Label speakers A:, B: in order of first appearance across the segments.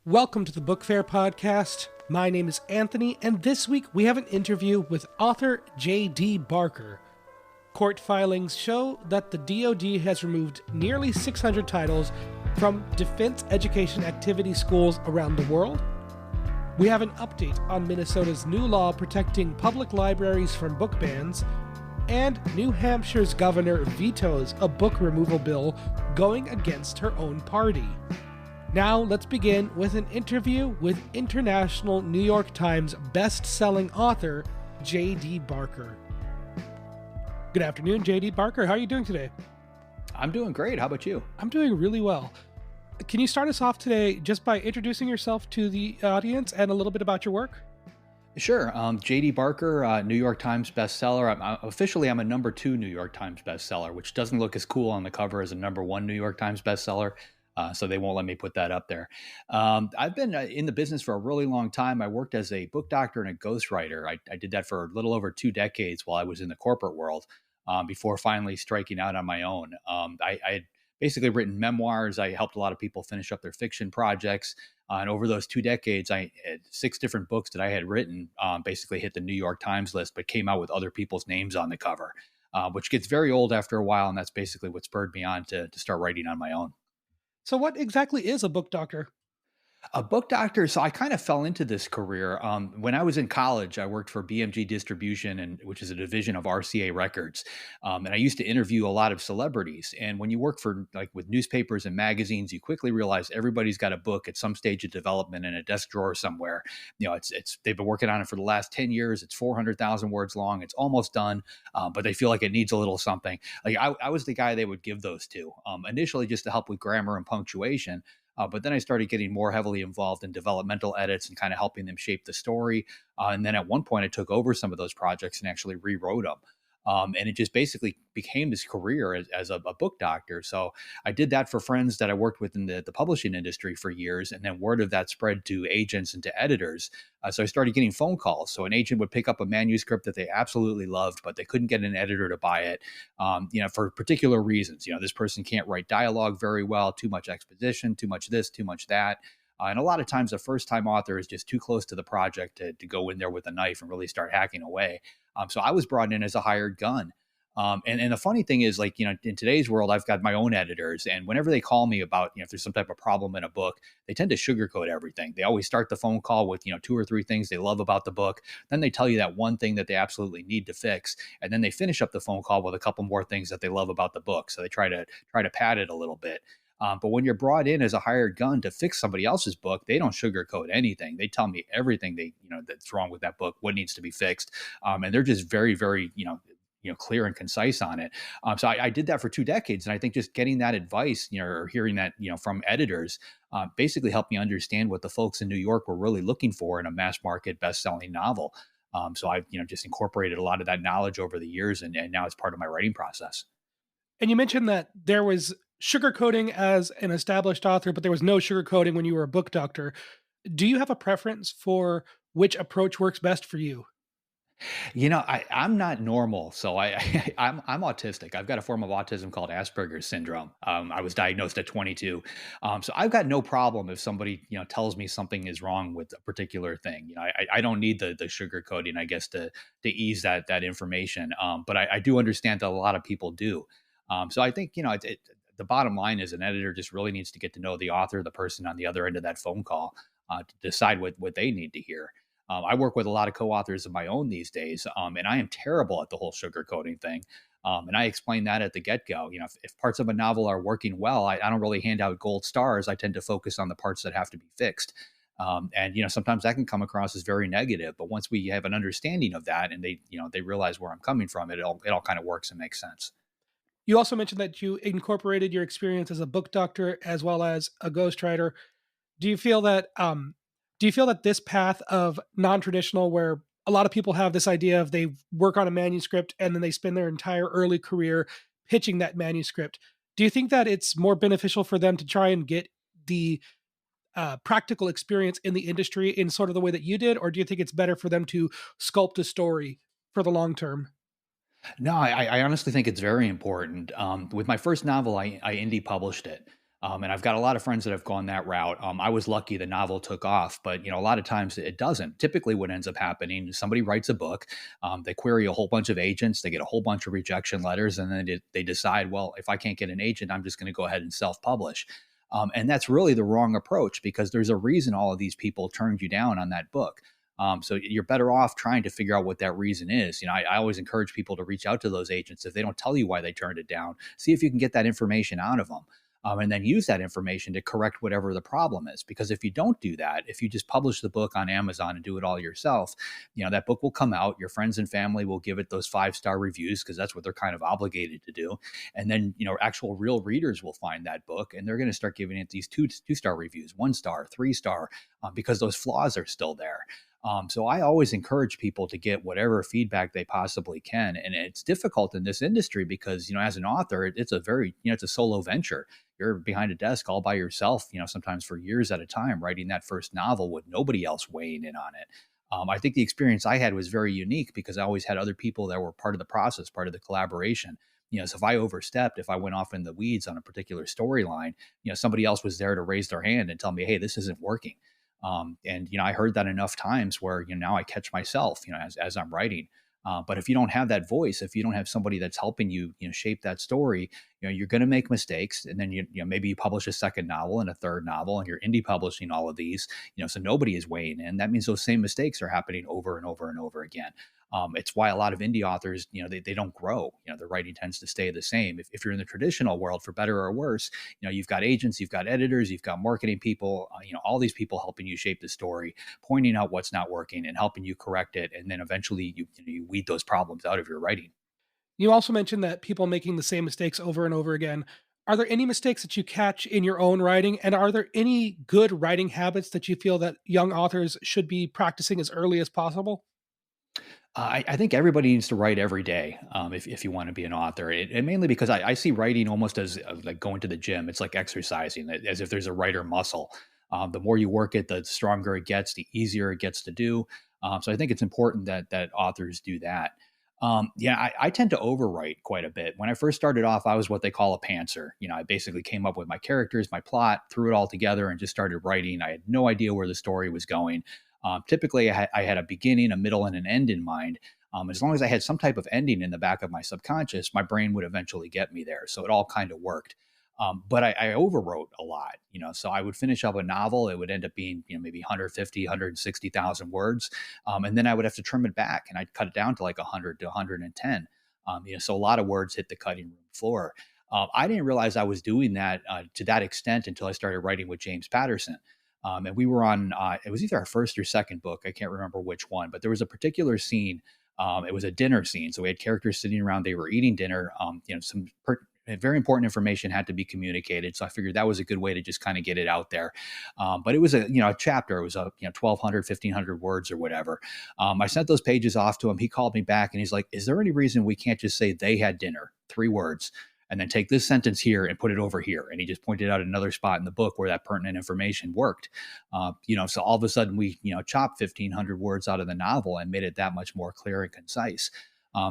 A: Welcome to the Book Faire podcast. My name is Anthony, and this week we have an interview with author J.D. Barker. Court filings show that the DoD has removed nearly 600 titles from defense education activity schools around the world. We have an update on Minnesota's new law protecting public libraries from book bans, and New Hampshire's governor vetoes a book removal bill going against her own party. Now, let's begin with an interview with international New York Times best-selling author J.D. Barker. Good afternoon, J.D. Barker. How are you doing today?
B: I'm doing great. How about you?
A: I'm doing really well. Can you start us off today just by introducing yourself to the audience and a little bit about your work?
B: Sure. J.D. Barker, New York Times bestseller. I'm a number 2 New York Times bestseller, which doesn't look as cool on the cover as a number 1 New York Times bestseller. So they won't let me put that up there. I've been in the business for a really long time. I worked as a book doctor and a ghostwriter. I did that for a little over 2 decades while I was in the corporate world before finally striking out on my own. I had basically written memoirs. I helped a lot of people finish up their fiction projects. And over those 2 decades, I had 6 different books that I had written basically hit the New York Times list, but came out with other people's names on the cover, which gets very old after a while. And that's basically what spurred me on to start writing on my own.
A: So what exactly is a book doctor?
B: A book doctor. So I kind of fell into this career. When I was in college, I worked for BMG Distribution, which is a division of RCA Records. And I used to interview a lot of celebrities. And when you work with newspapers and magazines, you quickly realize everybody's got a book at some stage of development in a desk drawer somewhere. They've been working on it for the last 10 years. It's 400,000 words long. It's almost done, but they feel like it needs a little something. I was the guy they would give those to, initially just to help with grammar and punctuation. But then I started getting more heavily involved in developmental edits and kind of helping them shape the story. And then at one point, I took over some of those projects and actually rewrote them. And it just basically became this career as a book doctor. So I did that for friends that I worked with in the publishing industry for years. And then word of that spread to agents and to editors. So I started getting phone calls. So an agent would pick up a manuscript that they absolutely loved, but they couldn't get an editor to buy it, for particular reasons. This person can't write dialogue very well, too much exposition, too much this, too much that. And a lot of times a first-time author is just too close to the project to go in there with a knife and really start hacking away. So I was brought in as a hired gun. And the funny thing is, in today's world, I've got my own editors. And whenever they call me about, if there's some type of problem in a book, they tend to sugarcoat everything. They always start the phone call with, 2 or 3 things they love about the book. Then they tell you that one thing that they absolutely need to fix. And then they finish up the phone call with a couple more things that they love about the book. So they try to pad it a little bit. But when you're brought in as a hired gun to fix somebody else's book, they don't sugarcoat anything. They tell me everything that's wrong with that book, what needs to be fixed. And they're just very, very, clear and concise on it. So I did that for 2 decades. And I think just getting that advice, or hearing that, from editors, basically helped me understand what the folks in New York were really looking for in a mass market best-selling novel. So I've, just incorporated a lot of that knowledge over the years. And now it's part of my writing process.
A: And you mentioned that there was sugarcoating as an established author, but there was no sugarcoating when you were a book doctor. Do you have a preference for which approach works best for you?
B: I'm not normal. So I'm autistic. I've got a form of autism called Asperger's syndrome. I was diagnosed at 22. So I've got no problem if somebody, tells me something is wrong with a particular thing. I don't need the sugarcoating, I guess, to ease that information. But I do understand that a lot of people do. So I think, the bottom line is an editor just really needs to get to know the author, the person on the other end of that phone call, to decide what they need to hear. I work with a lot of co-authors of my own these days, and I am terrible at the whole sugarcoating thing. And I explain that at the get-go. If parts of a novel are working well, I don't really hand out gold stars. I tend to focus on the parts that have to be fixed. And sometimes that can come across as very negative. But once we have an understanding of that, and they realize where I'm coming from, it all kind of works and makes sense.
A: You also mentioned that you incorporated your experience as a book doctor as well as a ghostwriter. Do you feel that this path of non-traditional, where a lot of people have this idea of they work on a manuscript and then they spend their entire early career pitching that manuscript, do you think that it's more beneficial for them to try and get the practical experience in the industry in sort of the way that you did, or do you think it's better for them to sculpt a story for the long term?
B: No, I honestly think it's very important. With my first novel, I indie published it. And I've got a lot of friends that have gone that route. I was lucky the novel took off, but a lot of times it doesn't. Typically, what ends up happening is somebody writes a book, they query a whole bunch of agents, they get a whole bunch of rejection letters, and then they decide, well, if I can't get an agent, I'm just going to go ahead and self-publish. And that's really the wrong approach because there's a reason all of these people turned you down on that book. So you're better off trying to figure out what that reason is. I always encourage people to reach out to those agents if they don't tell you why they turned it down. See if you can get that information out of them. And then use that information to correct whatever the problem is. Because if you don't do that, if you just publish the book on Amazon and do it all yourself, that book will come out. Your friends and family will give it those 5-star reviews because that's what they're kind of obligated to do. And then, actual real readers will find that book and they're going to start giving it these two-star reviews, 1-star, 3-star, because those flaws are still there. So I always encourage people to get whatever feedback they possibly can. And it's difficult in this industry because, as an author, it's a very, it's a solo venture. You're behind a desk all by yourself, sometimes for years at a time, writing that first novel with nobody else weighing in on it. I think the experience I had was very unique because I always had other people that were part of the process, part of the collaboration. So if I overstepped, if I went off in the weeds on a particular storyline, somebody else was there to raise their hand and tell me, hey, this isn't working. And I heard that enough times where now I catch myself as I'm writing. But if you don't have that voice, if you don't have somebody that's helping you shape that story, you're going to make mistakes. And then maybe you publish a second novel and a third novel, and you're indie publishing all of these. So nobody is weighing in. That means those same mistakes are happening over and over and over again. It's why a lot of indie authors, they don't grow. Their writing tends to stay the same. If you're in the traditional world, for better or worse, you've got agents, you've got editors, you've got marketing people, all these people helping you shape the story, pointing out what's not working and helping you correct it. And then eventually you weed those problems out of your writing.
A: You also mentioned that people making the same mistakes over and over again. Are there any mistakes that you catch in your own writing? And are there any good writing habits that you feel that young authors should be practicing as early as possible?
B: I think everybody needs to write every day if you want to be an author. And mainly because I see writing almost as like going to the gym. It's like exercising, as if there's a writer muscle. The more you work it, the stronger it gets, the easier it gets to do. So I think it's important that authors do that. I tend to overwrite quite a bit. When I first started off, I was what they call a pantser. I basically came up with my characters, my plot, threw it all together, and just started writing. I had no idea where the story was going. Typically, I had a beginning, a middle, and an end in mind. As long as I had some type of ending in the back of my subconscious, my brain would eventually get me there. So it all kind of worked. But I overwrote a lot, so I would finish up a novel. It would end up being, maybe 150, 160,000 words. And then I would have to trim it back and I'd cut it down to like 100 to 110. So a lot of words hit the cutting room floor. I didn't realize I was doing that to that extent until I started writing with James Patterson. And we were on, it was either our first or second book. I can't remember which one, but there was a particular scene. It was a dinner scene. So we had characters sitting around, they were eating dinner. Very important information had to be communicated. So I figured that was a good way to just kind of get it out there. But it was a chapter. It was 1,200, 1,500 words or whatever. I sent those pages off to him. He called me back and he's like, is there any reason we can't just say they had dinner? 3 words. And then take this sentence here and put it over here. And he just pointed out another spot in the book where that pertinent information worked. So all of a sudden we, chopped 1,500 words out of the novel and made it that much more clear and concise.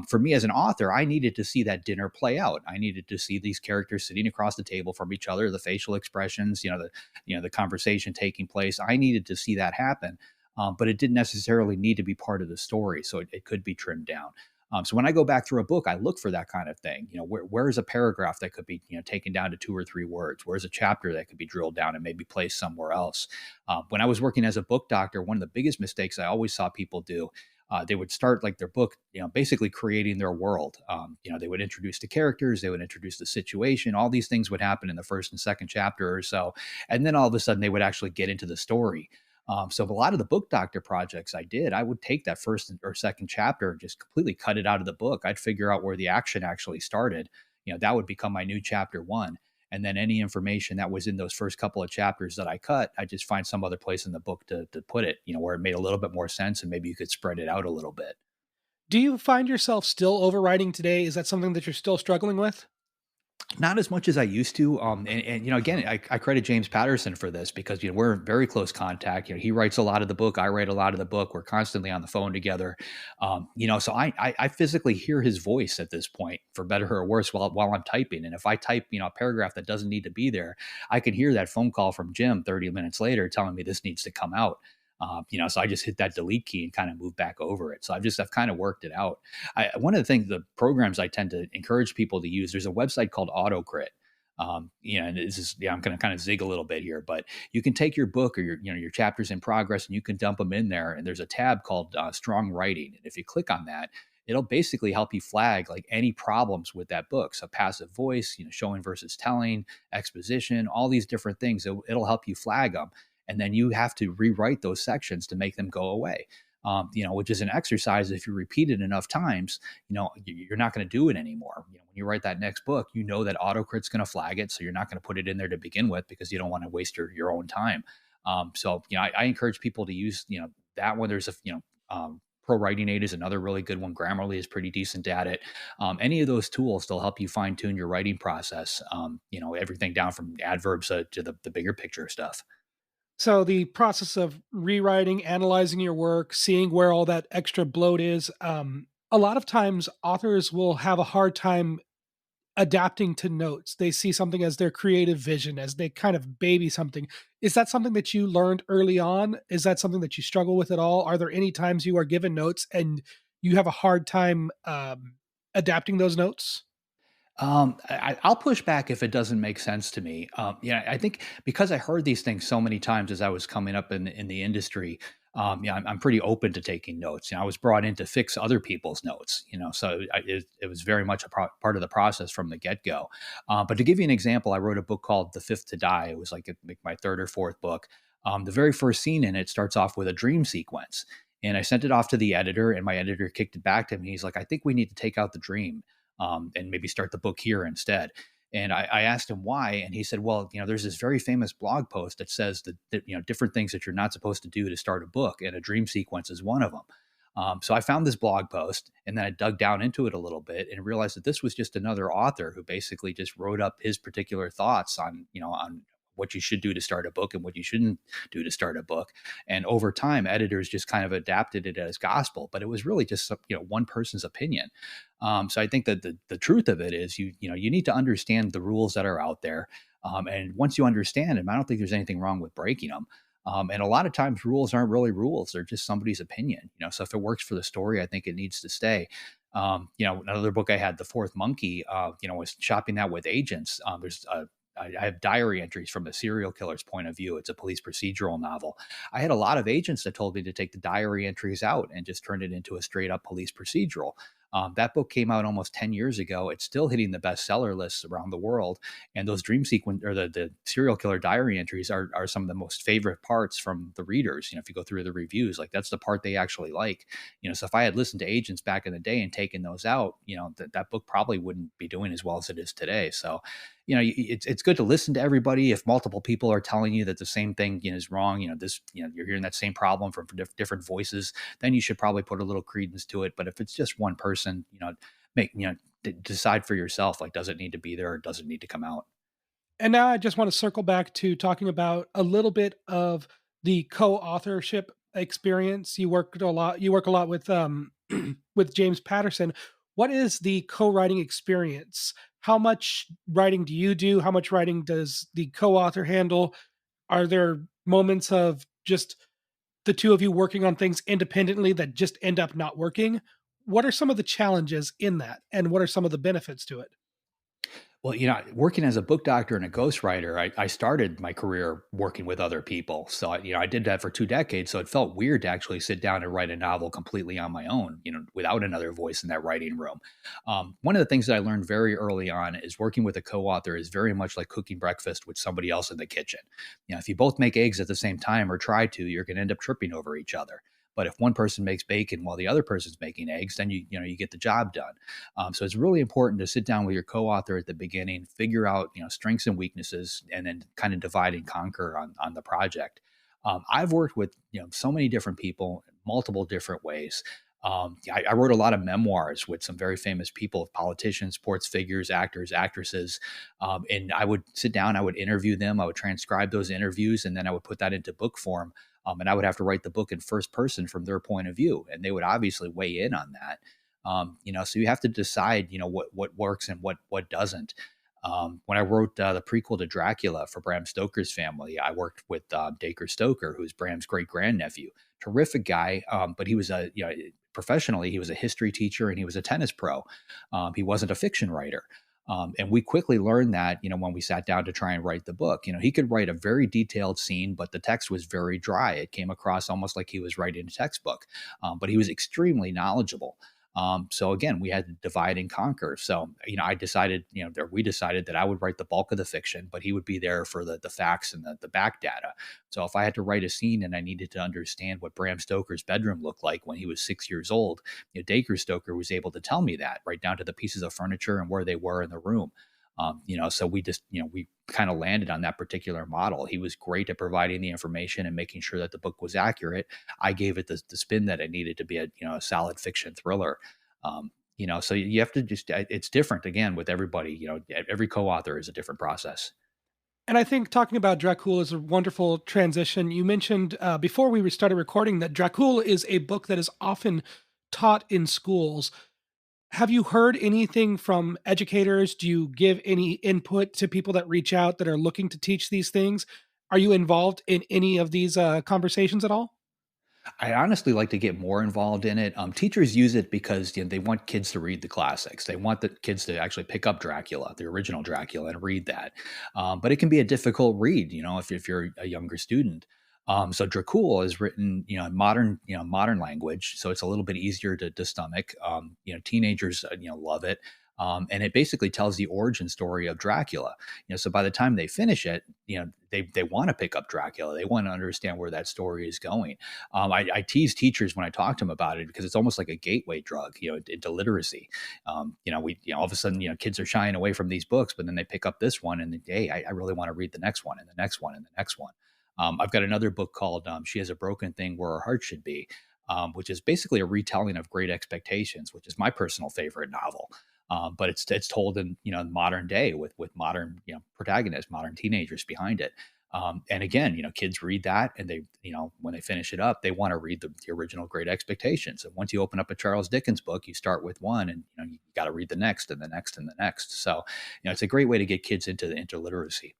B: For me as an author, I needed to see that dinner play out. I needed to see these characters sitting across the table from each other, the facial expressions, the conversation taking place. I needed to see that happen, but it didn't necessarily need to be part of the story, so it could be trimmed down. So when I go back through a book, I look for that kind of thing. Where's a paragraph that could be taken down to 2 or 3 words? Where's a chapter that could be drilled down and maybe placed somewhere else? When I was working as a book doctor, one of the biggest mistakes I always saw people do, they would start like their book, basically creating their world. They would introduce the characters, they would introduce the situation. All these things would happen in the first and second chapter or so, and then all of a sudden they would actually get into the story. So a lot of the book doctor projects I would take that first or second chapter and just completely cut it out of the book. I'd figure out where the action actually started. That would become my new chapter 1. And then any information that was in those first couple of chapters that I cut, I just find some other place in the book to put it, where it made a little bit more sense and maybe you could spread it out a little bit.
A: Do you find yourself still overwriting today? Is that something that you're still struggling with?
B: Not as much as I used to. And again, I credit James Patterson for this because we're in very close contact. He writes a lot of the book, I write a lot of the book. We're constantly on the phone together. So I physically hear his voice at this point, for better or worse, while I'm typing. And if I type a paragraph that doesn't need to be there, I can hear that phone call from Jim 30 minutes later telling me this needs to come out. So I just hit that delete key and kind of move back over it. So I've kind of worked it out. One of the things, the programs I tend to encourage people to use, there's a website called AutoCrit. And this is, I'm going to kind of zig a little bit here, but you can take your book or your chapters in progress and you can dump them in there. And there's a tab called strong writing. And if you click on that, it'll basically help you flag like any problems with that book. So passive voice, showing versus telling, exposition, all these different things. It'll help you flag them. And then you have to rewrite those sections to make them go away. Which is an exercise. If you repeat it enough times, you're not going to do it anymore. When you write that next book, that AutoCrit's going to flag it. So you're not going to put it in there to begin with because you don't want to waste your own time. I encourage people to use, that one. There's Pro Writing Aid is another really good one. Grammarly is pretty decent at it. Any of those tools, they'll help you fine tune your writing process. Everything down from adverbs to the bigger picture stuff.
A: So the process of rewriting, analyzing your work, seeing where all that extra bloat is, a lot of times authors will have a hard time adapting to notes. They see something as their creative vision, as they kind of baby something. Is that something that you learned early on? Is that something that you struggle with at all? Are there any times you are given notes and you have a hard time adapting those notes?
B: I'll push back if it doesn't make sense to me. I think because I heard these things so many times as I was coming up in the industry, I'm pretty open to taking notes. I was brought in to fix other people's notes, so it was very much a part of the process from the get go. But to give you an example, I wrote a book called The Fifth to Die. It was like my third or fourth book. The very first scene in it starts off with a dream sequence. And I sent it off to the editor, and my editor kicked it back to me. He's like, I think we need to take out the dream and maybe start the book here instead. And I asked him why, and he said, "Well, there's this very famous blog post that says that different things that you're not supposed to do to start a book, and a dream sequence is one of them." So I found this blog post, and then I dug down into it a little bit and realized that this was just another author who basically just wrote up his particular thoughts on what you should do to start a book and what you shouldn't do to start a book. And over time, editors just kind of adapted it as gospel, but it was really just one person's opinion. So I think that the truth of it is you need to understand the rules that are out there. And once you understand them, I don't think there's anything wrong with breaking them. And a lot of times rules aren't really rules. They're just somebody's opinion. So if it works for the story, I think it needs to stay. Another book I had, The Fourth Monkey, was shopping that with agents. I have diary entries from a serial killer's point of view. It's a police procedural novel. I had a lot of agents that told me to take the diary entries out and just turn it into a straight up police procedural. That book came out almost 10 years ago. It's still hitting the bestseller lists around the world. And those dream sequence or the serial killer diary entries are some of the most favorite parts from the readers. If you go through the reviews, like that's the part they actually like. So if I had listened to agents back in the day and taken those out, that book probably wouldn't be doing as well as it is today. So, it's good to listen to everybody. If multiple people are telling you that the same thing is wrong, you're hearing that same problem from different voices, then you should probably put a little credence to it. But if it's just one person, make decide for yourself. Like, does it need to be there or does it need to come out?
A: And now I just want to circle back to talking about a little bit of the co-authorship experience. You work a lot with with James Patterson. What is the co-writing experience? How much writing do you do? How much writing does the co-author handle? Are there moments of just the two of you working on things independently that just end up not working? What are some of the challenges in that? And what are some of the benefits to it?
B: Well, working as a book doctor and a ghostwriter, I started my career working with other people. So, I did that for 2 decades. So it felt weird to actually sit down and write a novel completely on my own, without another voice in that writing room. One of the things that I learned very early on is working with a co-author is very much like cooking breakfast with somebody else in the kitchen. If you both make eggs at the same time or try to, you're going to end up tripping over each other. But if one person makes bacon while the other person's making eggs, then you get the job done. So it's really important to sit down with your co-author at the beginning, figure out strengths and weaknesses, and then kind of divide and conquer on the project. I've worked with so many different people, multiple different ways. I wrote a lot of memoirs with some very famous people, politicians, sports figures, actors, actresses. And I would sit down, I would interview them, I would transcribe those interviews, and then I would put that into book form. And I would have to write the book in first person from their point of view. And they would obviously weigh in on that. So you have to decide, what works and what doesn't. When I wrote the prequel to Dracula for Bram Stoker's family, I worked with Dacre Stoker, who's Bram's great grandnephew. Terrific guy, but he was professionally, he was a history teacher and he was a tennis pro. He wasn't a fiction writer. And we quickly learned that, when we sat down to try and write the book, he could write a very detailed scene, but the text was very dry. It came across almost like he was writing a textbook, but he was extremely knowledgeable. So again, we had to divide and conquer. So, I decided, we decided that I would write the bulk of the fiction, but he would be there for the facts and the back data. So if I had to write a scene and I needed to understand what Bram Stoker's bedroom looked like when he was 6 years old, Dacre Stoker was able to tell me that right down to the pieces of furniture and where they were in the room. So we just, we kind of landed on that particular model. He was great at providing the information and making sure that the book was accurate. I gave it the spin that it needed to be a solid fiction thriller. So you have to just, it's different again with everybody, every co-author is a different process.
A: And I think talking about Dracul is a wonderful transition. You mentioned before we started recording that Dracul is a book that is often taught in schools. Have you heard anything from educators? Do you give any input to people that reach out that are looking to teach these things? Are you involved in any of these conversations at all?
B: I honestly like to get more involved in it. Teachers use it because they want kids to read the classics. They want the kids to actually pick up Dracula, the original Dracula, and read that. But it can be a difficult read, if you're a younger student. So Dracul is written, in modern language, so it's a little bit easier to stomach. Teenagers, love it. And it basically tells the origin story of Dracula. So by the time they finish it, they want to pick up Dracula. They want to understand where that story is going. I tease teachers when I talk to them about it because it's almost like a gateway drug, into literacy. All of a sudden, kids are shying away from these books, but then they pick up this one and then, hey, I really want to read the next one and the next one and the next one. I've got another book called She Has a Broken Thing Where Her Heart Should Be, which is basically a retelling of Great Expectations, which is my personal favorite novel. But it's told in modern day with modern protagonists, modern teenagers behind it. And again, kids read that and they when they finish it up, they want to read the original Great Expectations. And once you open up a Charles Dickens book, you start with one, and you got to read the next and the next and the next. So it's a great way to get kids into literacy.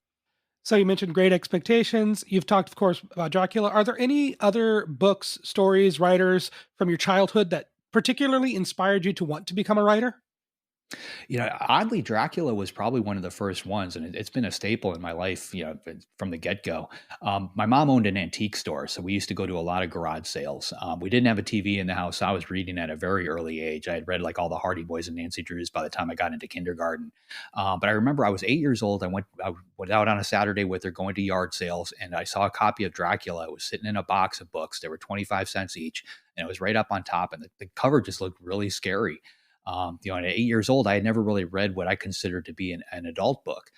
A: So you mentioned Great Expectations. You've talked, of course, about Dracula. Are there any other books, stories, writers from your childhood that particularly inspired you to want to become a writer?
B: Oddly, Dracula was probably one of the first ones, and it's been a staple in my life, from the get go. My mom owned an antique store, so we used to go to a lot of garage sales. We didn't have a TV in the house. So I was reading at a very early age. I had read like all the Hardy Boys and Nancy Drews by the time I got into kindergarten. But I remember I was 8 years old. I went out on a Saturday with her going to yard sales, and I saw a copy of Dracula. It was sitting in a box of books. They were 25 cents each, and it was right up on top, and the cover just looked really scary. At 8 years old, I had never really read what I considered to be an adult book.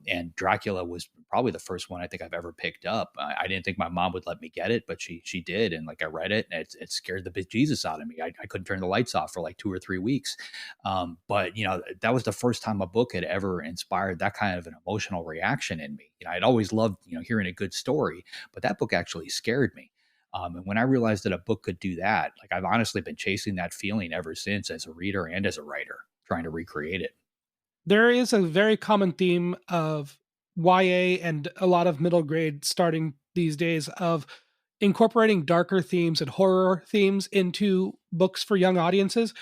B: And Dracula was probably the first one I think I've ever picked up. I didn't think my mom would let me get it, but she did. And like I read it, and it scared the bejesus out of me. I couldn't turn the lights off for like 2 or 3 weeks. But that was the first time a book had ever inspired that kind of an emotional reaction in me. I'd always loved hearing a good story, but that book actually scared me. And when I realized that a book could do that, like I've honestly been chasing that feeling ever since as a reader and as a writer, trying to recreate it.
A: There is a very common theme of YA and a lot of middle grade starting these days of incorporating darker themes and horror themes into books for young audiences.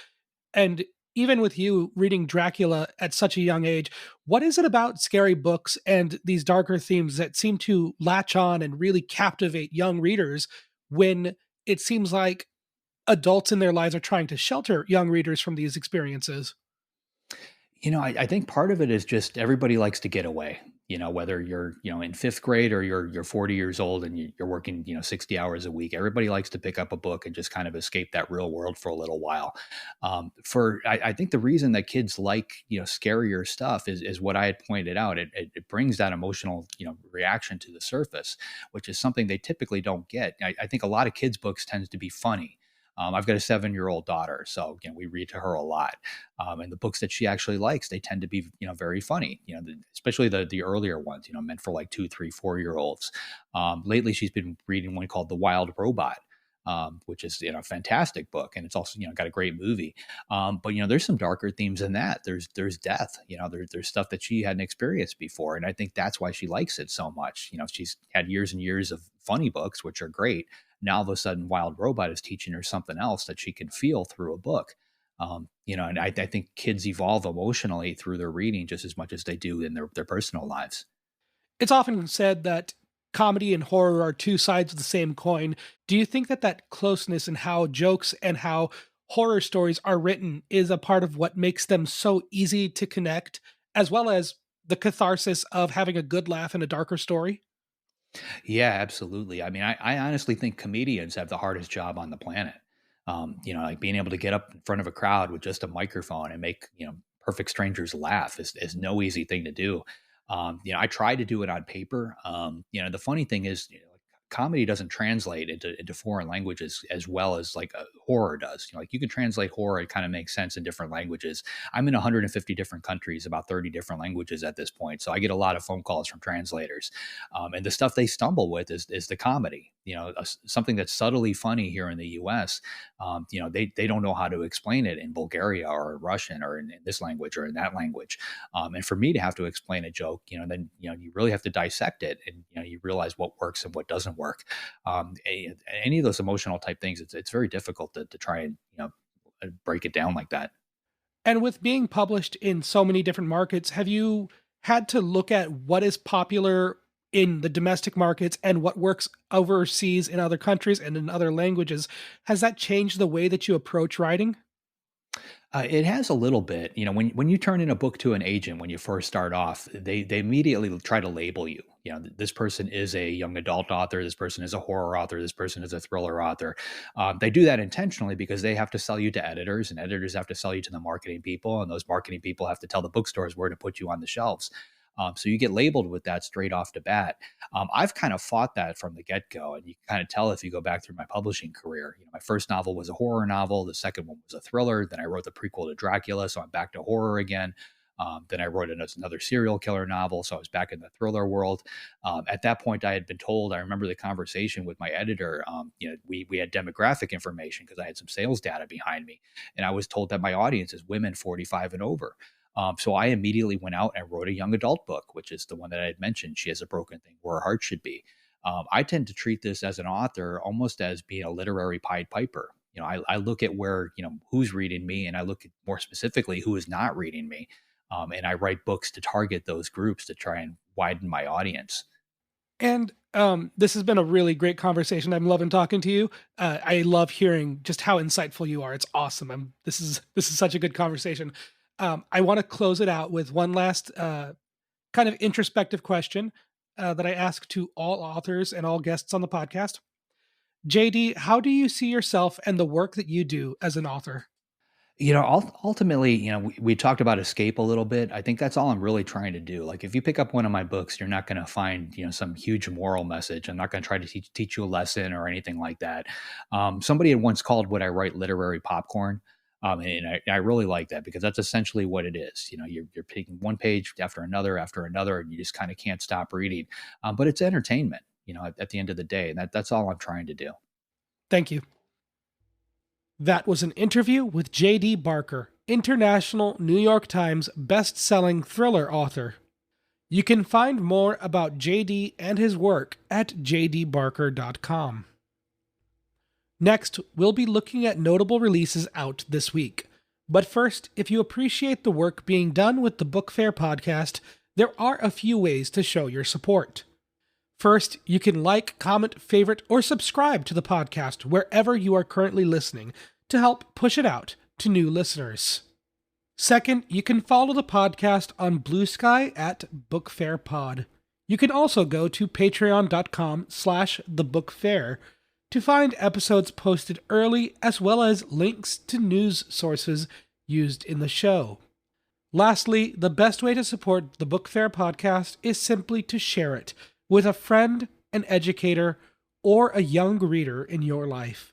A: And even with you reading Dracula at such a young age, what is it about scary books and these darker themes that seem to latch on and really captivate young readers when it seems like adults in their lives are trying to shelter young readers from these experiences?
B: I think part of it is just everybody likes to get away. Whether you're in fifth grade or you're 40 years old and you're working 60 hours a week, everybody likes to pick up a book and just kind of escape that real world for a little while. I think the reason that kids like scarier stuff is what I had pointed out. It brings that emotional reaction to the surface, which is something they typically don't get. I think a lot of kids' books tends to be funny. I've got a 7-year-old daughter, so we read to her a lot. And the books that she actually likes, they tend to be very funny. Especially the earlier ones, meant for like 2, 3, 4 year olds. Lately, she's been reading one called The Wild Robot. Which is a fantastic book, and it's also got a great movie. But there's some darker themes in that. There's death. There's stuff that she hadn't experienced before, and I think that's why she likes it so much. She's had years and years of funny books, which are great. Now all of a sudden, Wild Robot is teaching her something else that she can feel through a book. And I think kids evolve emotionally through their reading just as much as they do in their personal lives.
A: It's often said that comedy and horror are two sides of the same coin. Do you think that that closeness in how jokes and how horror stories are written is a part of what makes them so easy to connect, as well as the catharsis of having a good laugh in a darker story?
B: Yeah, absolutely. I mean, I honestly think comedians have the hardest job on the planet. Like being able to get up in front of a crowd with just a microphone and make, perfect strangers laugh is no easy thing to do. I try to do it on paper. The funny thing is, like, comedy doesn't translate into foreign languages as well as like a horror does. Like you can translate horror, it kind of makes sense in different languages. I'm in 150 different countries, about 30 different languages at this point. So I get a lot of phone calls from translators. And the stuff they stumble with is the comedy. Something that's subtly funny here in the US. They don't know how to explain it in Bulgaria or Russian or in this language or in that language. And for me to have to explain a joke, then you really have to dissect it, and you realize what works and what doesn't work. Any of those emotional type things, it's very difficult to try and break it down like that.
A: And with being published in so many different markets, have you had to look at what is popular in the domestic markets and what works overseas in other countries and in other languages? Has that changed the way that you approach writing?
B: It has a little bit. When you turn in a book to an agent when you first start off, they immediately try to label you. This person is a young adult author. This person is a horror author. This person is a thriller author. They do that intentionally because they have to sell you to editors, and editors have to sell you to the marketing people, and those marketing people have to tell the bookstores where to put you on the shelves. So you get labeled with that straight off the bat. I've kind of fought that from the get-go, and you can kind of tell if you go back through my publishing career. My first novel was a horror novel. The second one was a thriller. Then I wrote the prequel to Dracula, so I'm back to horror again. Then I wrote another serial killer novel, so I was back in the thriller world. At that point, I had been told, I remember the conversation with my editor. We had demographic information because I had some sales data behind me, and I was told that my audience is women 45 and over. So I immediately went out and wrote a young adult book, which is the one that I had mentioned. She has a broken thing where her heart should be. I tend to treat this as an author almost as being a literary Pied Piper. I look at where, who's reading me, and I look at more specifically who is not reading me. And I write books to target those groups to try and widen my audience.
A: And this has been a really great conversation. I'm loving talking to you. I love hearing just how insightful you are. It's awesome. This is such a good conversation. I want to close it out with one last kind of introspective question that I ask to all authors and all guests on the podcast. JD, how do you see yourself and the work that you do as an author?
B: Ultimately, we talked about escape a little bit. I think that's all I'm really trying to do. Like, if you pick up one of my books, you're not going to find, some huge moral message. I'm not going to try to teach you a lesson or anything like that. Somebody had once called what I write literary popcorn. And I really like that because that's essentially what it is. You're picking one page after another, and you just kind of can't stop reading. But it's entertainment, at the end of the day. And that's all I'm trying to do.
A: Thank you. That was an interview with J.D. Barker, international New York Times best-selling thriller author. You can find more about JD and his work at jdbarker.com. Next, we'll be looking at notable releases out this week. But first, if you appreciate the work being done with the Book Faire podcast, there are a few ways to show your support. First, you can like, comment, favorite, or subscribe to the podcast wherever you are currently listening to help push it out to new listeners. Second, you can follow the podcast on Blue Sky at Book Faire Pod. You can also go to patreon.com/thebookfair to find episodes posted early as well as links to news sources used in the show. Lastly, the best way to support the Book Faire podcast is simply to share it with a friend, an educator, or a young reader in your life.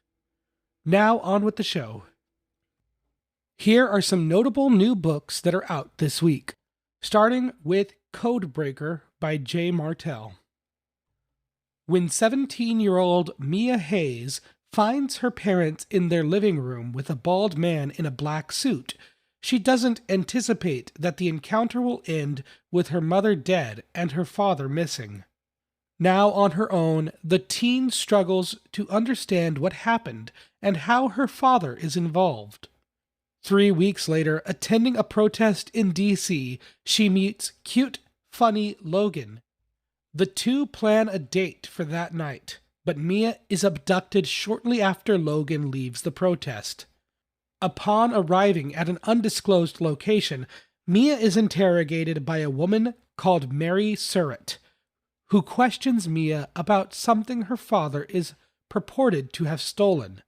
A: Now on with the show. Here are some notable new books that are out this week, starting with Codebreaker by Jay Martel. When 17-year-old Mia Hayes finds her parents in their living room with a bald man in a black suit, she doesn't anticipate that the encounter will end with her mother dead and her father missing. Now on her own, the teen struggles to understand what happened and how her father is involved. 3 weeks later, attending a protest in D.C., she meets cute, funny Logan. The two plan a date for that night, but Mia is abducted shortly after Logan leaves the protest. Upon arriving at an undisclosed location, Mia is interrogated by a woman called Mary Surratt, who questions Mia about something her father is purported to have stolen.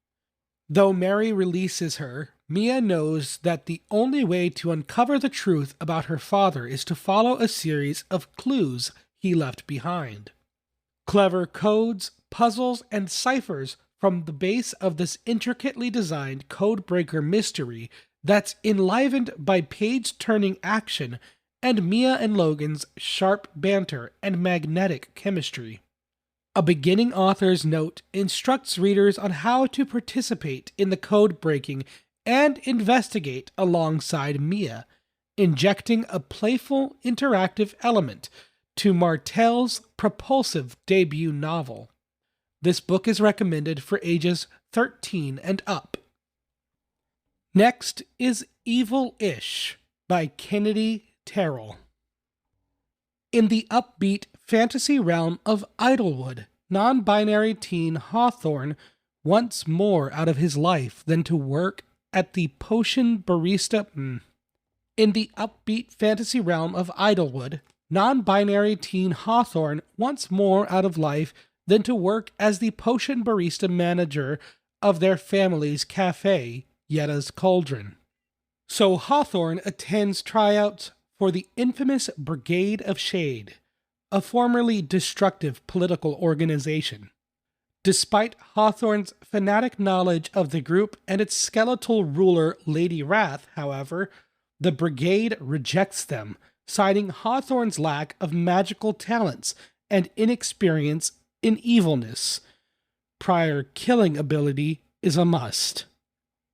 A: Though Mary releases her, Mia knows that the only way to uncover the truth about her father is to follow a series of clues he left behind. Clever codes, puzzles, and ciphers from the base of this intricately designed Codebreaker mystery that's enlivened by page-turning action and Mia and Logan's sharp banter and magnetic chemistry. A beginning author's note instructs readers on how to participate in the code breaking and investigate alongside Mia, injecting a playful, interactive element to Martel's propulsive debut novel. This book is recommended for ages 13 and up. Next is Evil-ish by Kennedy Tarrel. In the upbeat fantasy realm of Idlewood, non-binary teen Hawthorne wants more out of his life than to work at the potion barista. In the upbeat fantasy realm of Idlewood, non-binary teen Hawthorne wants more out of life than to work as the potion barista manager of their family's cafe, Yetta's Cauldron. So Hawthorne attends tryouts for the infamous Brigade of Shade, a formerly destructive political organization. Despite Hawthorne's fanatic knowledge of the group and its skeletal ruler, Lady Wrath, however, the Brigade rejects them, citing Hawthorne's lack of magical talents and inexperience in evilness. Prior killing ability is a must.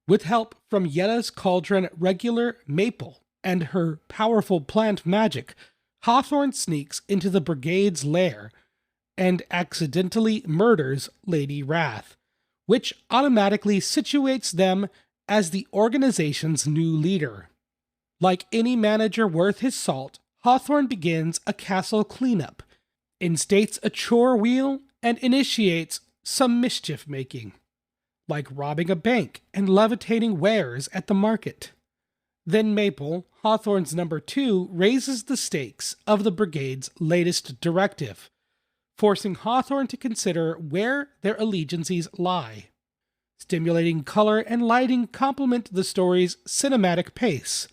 A: With help from Yetta's Cauldron regular Maple and her powerful plant magic, Hawthorne sneaks into the Brigade's lair and accidentally murders Lady Wrath, which automatically situates them as the organization's new leader. Like any manager worth his salt, Hawthorne begins a castle cleanup, instates a chore wheel, and initiates some mischief-making, like robbing a bank and levitating wares at the market. Then Maple, Hawthorne's number 2, raises the stakes of the Brigade's latest directive, forcing Hawthorne to consider where their allegiances lie. Stimulating color and lighting complement the story's cinematic pace.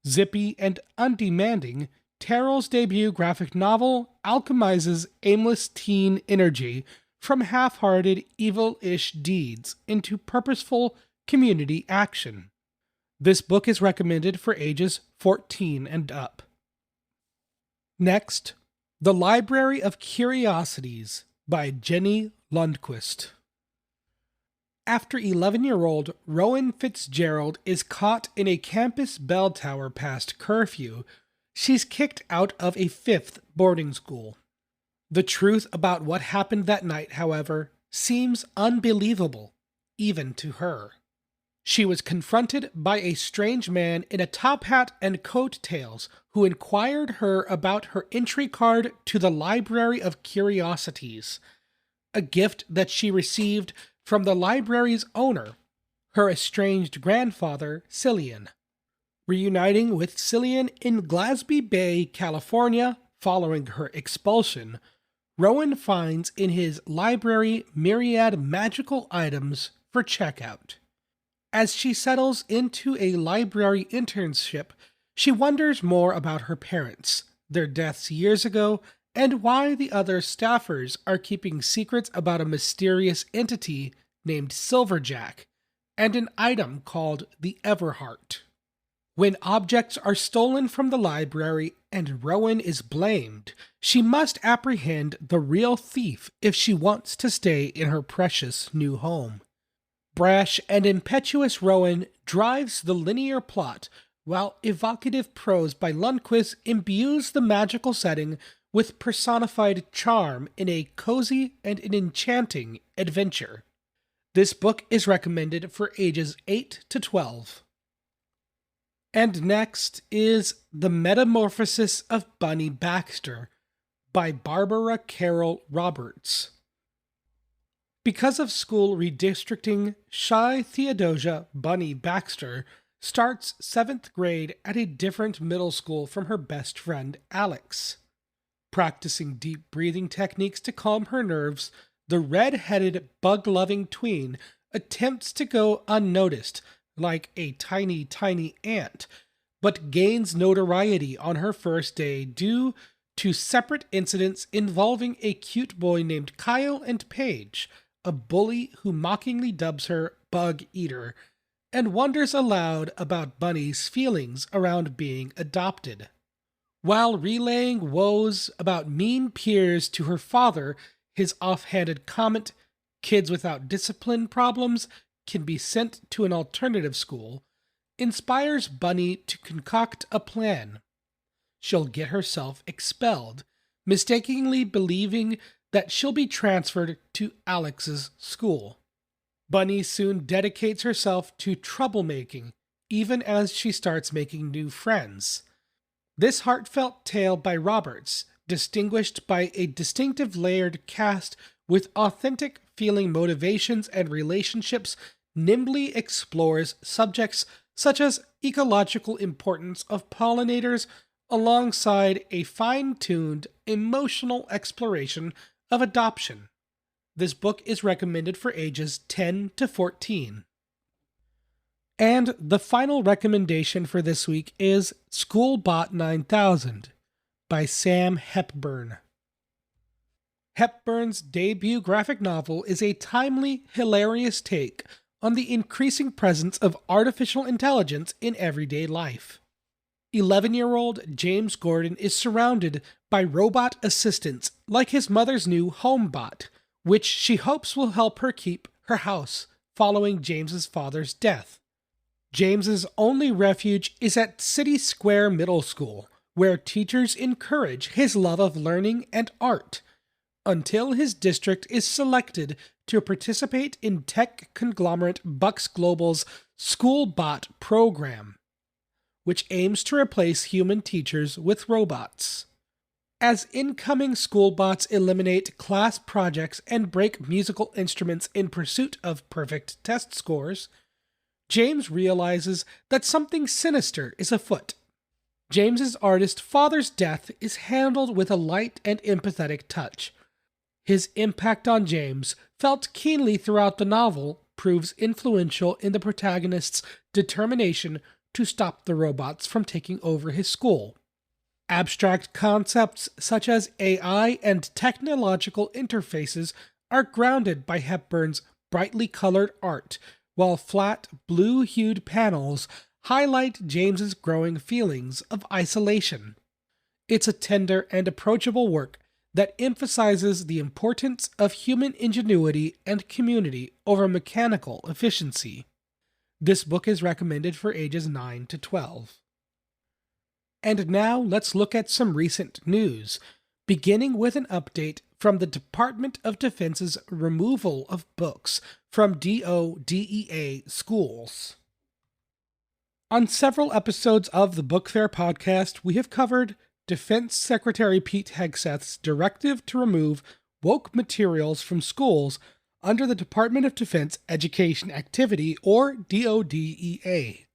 A: Zippy and undemanding, Tarrel's debut graphic novel alchemizes aimless teen energy from half-hearted evil-ish deeds into purposeful community action. This book is recommended for ages 14 and up. Next, The Library of Curiosities by Jenny Lundquist. After 11-year-old Rowan Fitzgerald is caught in a campus bell tower past curfew, she's kicked out of a 5th boarding school. The truth about what happened that night, however, seems unbelievable, even to her. She was confronted by a strange man in a top hat and coattails who inquired her about her entry card to the Library of Curiosities, a gift that she received from the library's owner, her estranged grandfather, Cillian. Reuniting with Cillian in Glasby Bay, California, following her expulsion, Rowan finds in his library myriad magical items for checkout. As she settles into a library internship, she wonders more about her parents, their deaths years ago, and why the other staffers are keeping secrets about a mysterious entity named Silverjack and an item called the Everheart. When objects are stolen from the library and Rowan is blamed, she must apprehend the real thief if she wants to stay in her precious new home. Brash and impetuous Rowan drives the linear plot, while evocative prose by Lundquist imbues the magical setting with personified charm in a cozy and an enchanting adventure. This book is recommended for ages 8 to 12. And next is The Metamorphosis of Bunny Baxter by Barbara Carrol Roberts. Because of school redistricting, shy Theodosia Bunny Baxter starts 7th grade at a different middle school from her best friend Alex. Practicing deep breathing techniques to calm her nerves, the red-headed, bug-loving tween attempts to go unnoticed, like a tiny, tiny ant, but gains notoriety on her first day due to separate incidents involving a cute boy named Kyle and Paige, a bully who mockingly dubs her Bug Eater, and wonders aloud about Bunny's feelings around being adopted. While relaying woes about mean peers to her father, his offhanded comment, "Kids without discipline problems can be sent to an alternative school," inspires Bunny to concoct a plan. She'll get herself expelled, mistakenly believing that she'll be transferred to Alex's school. Bunny soon dedicates herself to troublemaking, even as she starts making new friends. This heartfelt tale by Roberts, distinguished by a distinctive layered cast with authentic feeling motivations and relationships, nimbly explores subjects such as ecological importance of pollinators alongside a fine-tuned emotional exploration of adoption. This book is recommended for ages 10 to 14. And the final recommendation for this week is Schoolbot 9000 by Sam Hepburn. Hepburn's debut graphic novel is a timely, hilarious take on the increasing presence of artificial intelligence in everyday life. 11-year-old James Gordon is surrounded by robot assistants like his mother's new HomeBot, which she hopes will help her keep her house following James's father's death. James's only refuge is at City Square Middle School, where teachers encourage his love of learning and art, until his district is selected to participate in tech conglomerate Bucks Global's Schoolbot program, which aims to replace human teachers with robots. As incoming Schoolbots eliminate class projects and break musical instruments in pursuit of perfect test scores, James realizes that something sinister is afoot. James's artist father's death is handled with a light and empathetic touch. His impact on James, felt keenly throughout the novel, proves influential in the protagonist's determination to stop the robots from taking over his school. Abstract concepts such as AI and technological interfaces are grounded by Hepburn's brightly colored art, while flat, blue-hued panels highlight James's growing feelings of isolation. It's a tender and approachable work that emphasizes the importance of human ingenuity and community over mechanical efficiency. This book is recommended for ages 9 to 12. And now let's look at some recent news, beginning with an update from the Department of Defense's removal of books from DODEA schools. On several episodes of the Book Faire podcast, we have covered Defense Secretary Pete Hegseth's directive to remove woke materials from schools under the Department of Defense Education Activity, or DODEA.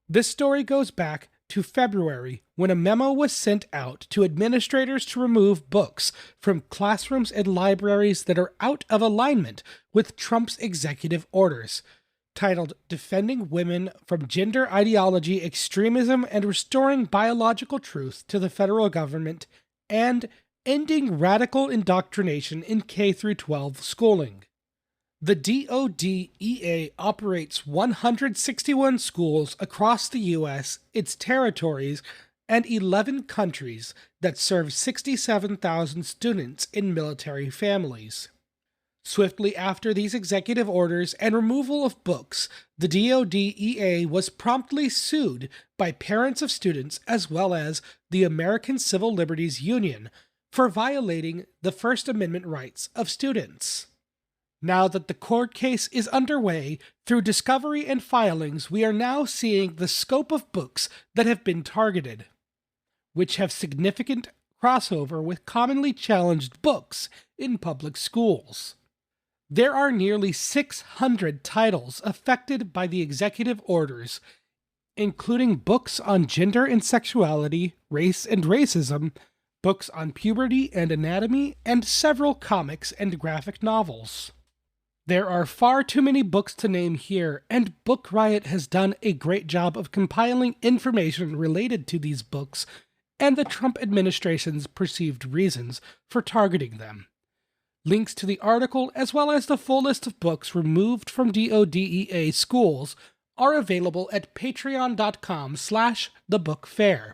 A: This story goes back to February, when a memo was sent out to administrators to remove books from classrooms and libraries that are out of alignment with Trump's executive orders, titled Defending Women from Gender Ideology, Extremism, and Restoring Biological Truth to the Federal Government, and Ending Radical Indoctrination in K-12 Schooling. The DODEA operates 161 schools across the U.S., its territories, and 11 countries that serve 67,000 students in military families. Swiftly after these executive orders and removal of books, the DODEA was promptly sued by parents of students as well as the American Civil Liberties Union for violating the First Amendment rights of students. Now that the court case is underway, through discovery and filings, we are now seeing the scope of books that have been targeted, which have significant crossover with commonly challenged books in public schools. There are nearly 600 titles affected by the executive orders, including books on gender and sexuality, race and racism, books on puberty and anatomy, and several comics and graphic novels. There are far too many books to name here, and Book Riot has done a great job of compiling information related to these books and the Trump administration's perceived reasons for targeting them. Links to the article, as well as the full list of books removed from DODEA schools, are available at patreon.com/thebookfair.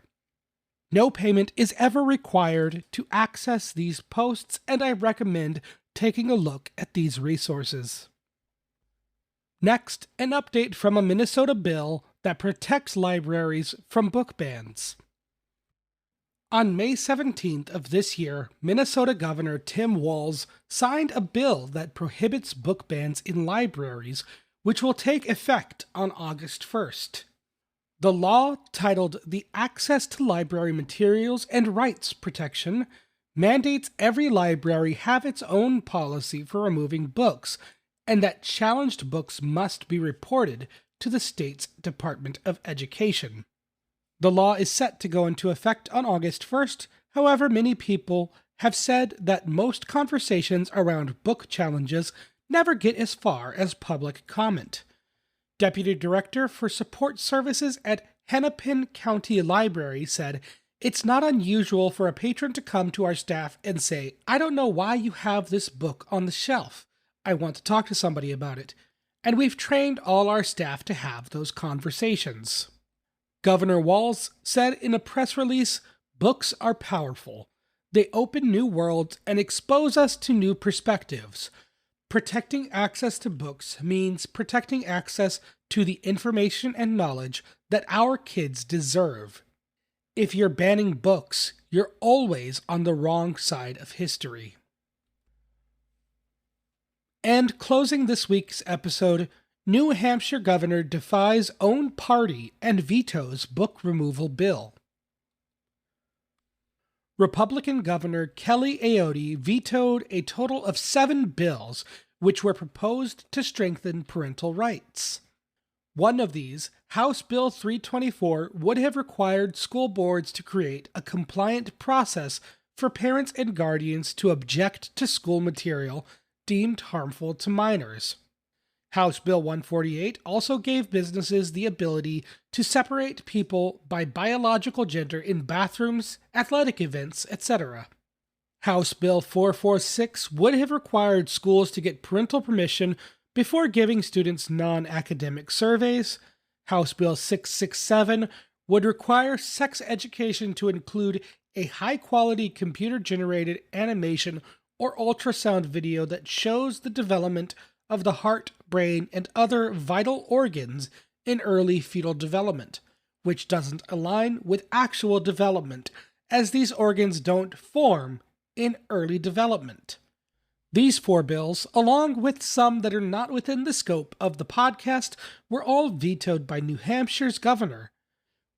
A: No payment is ever required to access these posts, and I recommend taking a look at these resources. Next, an update from a Minnesota bill that protects libraries from book bans. On May 17th of this year, Minnesota Governor Tim Walz signed a bill that prohibits book bans in libraries, which will take effect on August 1st. The law, titled the Access to Library Materials and Rights Protection, mandates every library have its own policy for removing books, and that challenged books must be reported to the state's Department of Education. The law is set to go into effect on August 1st, however, many people have said that most conversations around book challenges never get as far as public comment. Deputy Director for Support Services at Hennepin County Library said, "It's not unusual for a patron to come to our staff and say, 'I don't know why you have this book on the shelf. I want to talk to somebody about it.' And we've trained all our staff to have those conversations." Governor Walz said in a press release, "Books are powerful. They open new worlds and expose us to new perspectives. Protecting access to books means protecting access to the information and knowledge that our kids deserve. If you're banning books, you're always on the wrong side of history." And closing this week's episode, New Hampshire governor defies own party and vetoes book removal bill. Republican Governor Kelly Ayotte vetoed a total of 7 bills which were proposed to strengthen parental rights. One of these, House Bill 324, would have required school boards to create a compliant process for parents and guardians to object to school material deemed harmful to minors. House Bill 148 also gave businesses the ability to separate people by biological gender in bathrooms, athletic events, etc. House Bill 446 would have required schools to get parental permission before giving students non-academic surveys. House Bill 667 would require sex education to include a high-quality computer-generated animation or ultrasound video that shows the development of the heart, brain, and other vital organs in early fetal development, which doesn't align with actual development, as these organs don't form in early development. These 4 bills, along with some that are not within the scope of the podcast, were all vetoed by New Hampshire's governor.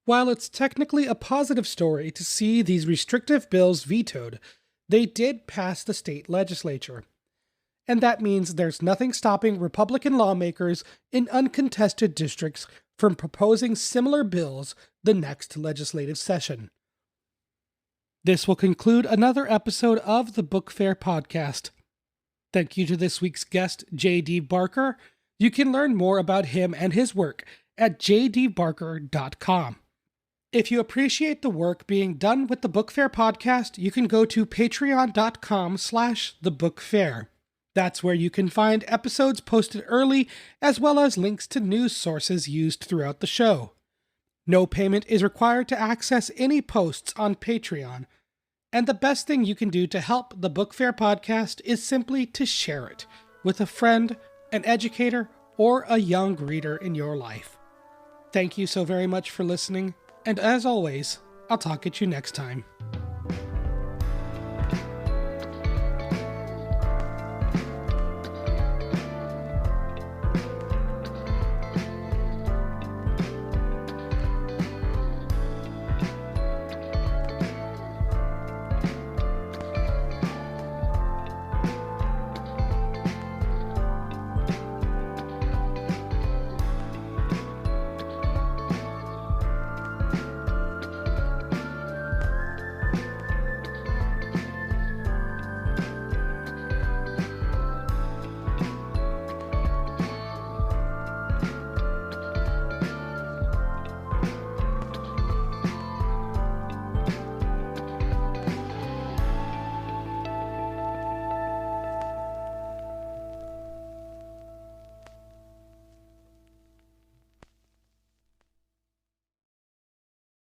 A: While it's technically a positive story to see these restrictive bills vetoed, they did pass the state legislature. And that means there's nothing stopping Republican lawmakers in uncontested districts from proposing similar bills the next legislative session. This will conclude another episode of the Book Fair podcast. Thank you to this week's guest, J.D. Barker. You can learn more about him and his work at jdbarker.com. If you appreciate the work being done with the Book Fair podcast, you can go to patreon.com/thebookfair. That's where you can find episodes posted early, as well as links to news sources used throughout the show. No payment is required to access any posts on Patreon, and the best thing you can do to help the Book Faire podcast is simply to share it with a friend, an educator, or a young reader in your life. Thank you so very much for listening, and as always, I'll talk at you next time.